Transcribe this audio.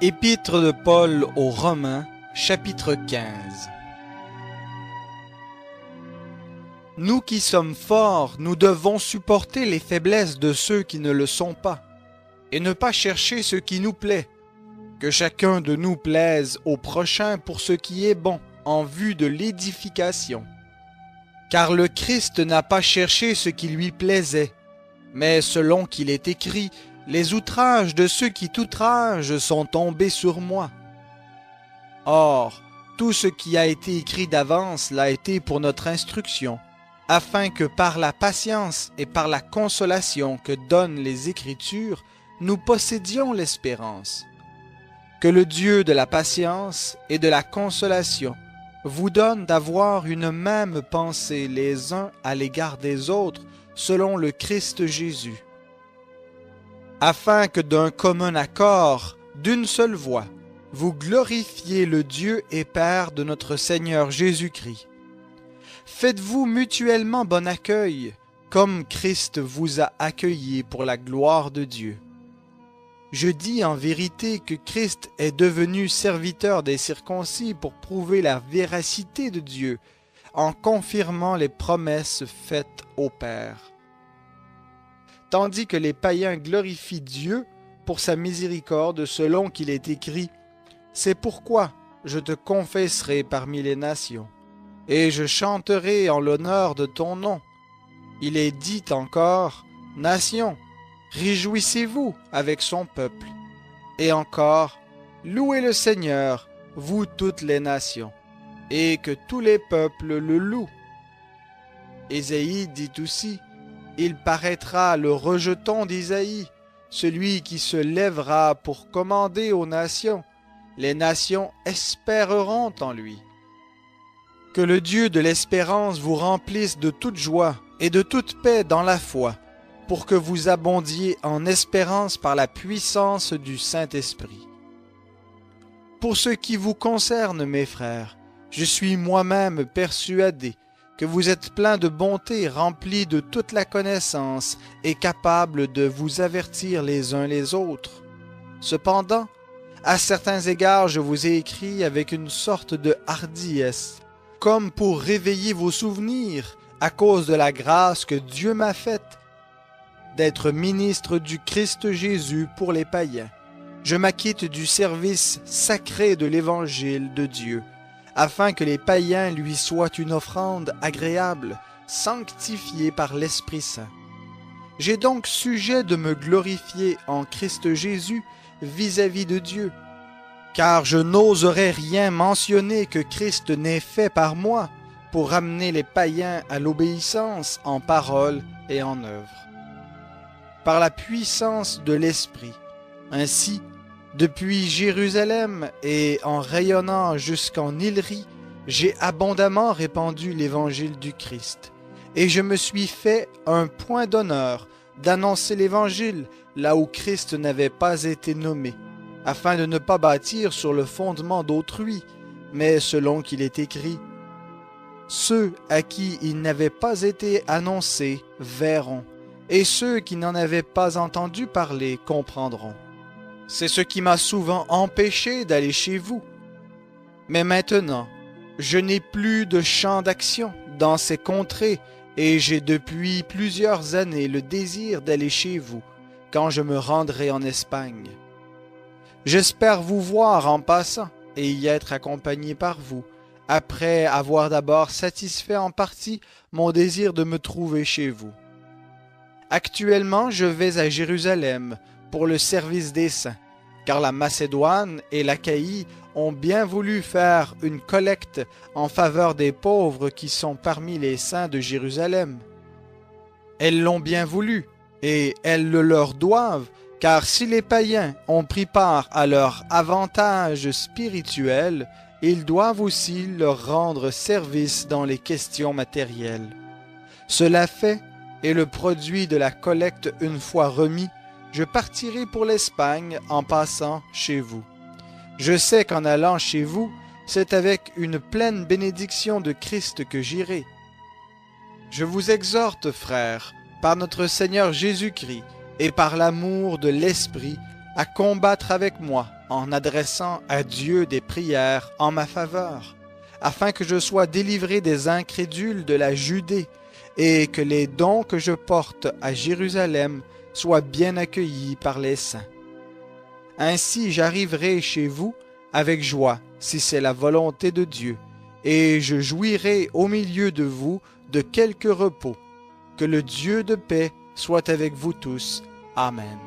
Épître de Paul aux Romains, chapitre 15. Nous qui sommes forts, nous devons supporter les faiblesses de ceux qui ne le sont pas, et ne pas chercher ce qui nous plaît. Que chacun de nous plaise au prochain pour ce qui est bon, en vue de l'édification. Car le Christ n'a pas cherché ce qui lui plaisait, mais selon qu'il est écrit, les outrages de ceux qui t'outragent sont tombés sur moi. Or, tout ce qui a été écrit d'avance l'a été pour notre instruction, afin que par la patience et par la consolation que donnent les Écritures, nous possédions l'espérance. Que le Dieu de la patience et de la consolation vous donne d'avoir une même pensée les uns à l'égard des autres, selon le Christ Jésus, afin que d'un commun accord, d'une seule voix, vous glorifiez le Dieu et Père de notre Seigneur Jésus-Christ. Faites-vous mutuellement bon accueil, comme Christ vous a accueillis pour la gloire de Dieu. Je dis en vérité que Christ est devenu serviteur des circoncis pour prouver la véracité de Dieu, en confirmant les promesses faites au Père. Tandis que les païens glorifient Dieu pour sa miséricorde selon qu'il est écrit « C'est pourquoi je te confesserai parmi les nations, et je chanterai en l'honneur de ton nom. » Il est dit encore « Nations, réjouissez-vous avec son peuple. » Et encore « Louez le Seigneur, vous toutes les nations, et que tous les peuples le louent. » Ésaïe dit aussi « Il paraîtra le rejeton d'Isaïe, celui qui se lèvera pour commander aux nations. Les nations espéreront en lui. » Que le Dieu de l'espérance vous remplisse de toute joie et de toute paix dans la foi, pour que vous abondiez en espérance par la puissance du Saint-Esprit. Pour ce qui vous concerne, mes frères, je suis moi-même persuadé que vous êtes pleins de bonté, remplis de toute la connaissance et capables de vous avertir les uns les autres. Cependant, à certains égards, je vous ai écrit avec une sorte de hardiesse, comme pour réveiller vos souvenirs à cause de la grâce que Dieu m'a faite d'être ministre du Christ Jésus pour les païens. Je m'acquitte du service sacré de l'Évangile de Dieu, afin que les païens lui soient une offrande agréable, sanctifiée par l'Esprit Saint. J'ai donc sujet de me glorifier en Christ Jésus vis-à-vis de Dieu, car je n'oserais rien mentionner que Christ n'ait fait par moi pour amener les païens à l'obéissance en parole et en œuvre. Par la puissance de l'Esprit, ainsi, depuis Jérusalem et en rayonnant jusqu'en Illyrie, j'ai abondamment répandu l'évangile du Christ. Et je me suis fait un point d'honneur d'annoncer l'évangile là où Christ n'avait pas été nommé, afin de ne pas bâtir sur le fondement d'autrui, mais selon qu'il est écrit « Ceux à qui il n'avait pas été annoncé verront, et ceux qui n'en avaient pas entendu parler comprendront. » C'est ce qui m'a souvent empêché d'aller chez vous. Mais maintenant, je n'ai plus de champ d'action dans ces contrées et j'ai depuis plusieurs années le désir d'aller chez vous quand je me rendrai en Espagne. J'espère vous voir en passant et y être accompagné par vous, après avoir d'abord satisfait en partie mon désir de me trouver chez vous. Actuellement, je vais à Jérusalem pour le service des saints, car la Macédoine et l'Achaïe ont bien voulu faire une collecte en faveur des pauvres qui sont parmi les saints de Jérusalem. Elles l'ont bien voulu, et elles le leur doivent, car si les païens ont pris part à leur avantage spirituel, ils doivent aussi leur rendre service dans les questions matérielles. Cela fait, et le produit de la collecte une fois remis, je partirai pour l'Espagne en passant chez vous. Je sais qu'en allant chez vous, c'est avec une pleine bénédiction de Christ que j'irai. Je vous exhorte, frères, par notre Seigneur Jésus-Christ et par l'amour de l'Esprit, à combattre avec moi en adressant à Dieu des prières en ma faveur, afin que je sois délivré des incrédules de la Judée et que les dons que je porte à Jérusalem soient bien accueillis par les saints. Ainsi j'arriverai chez vous avec joie, si c'est la volonté de Dieu, et je jouirai au milieu de vous de quelque repos. Que le Dieu de paix soit avec vous tous. Amen.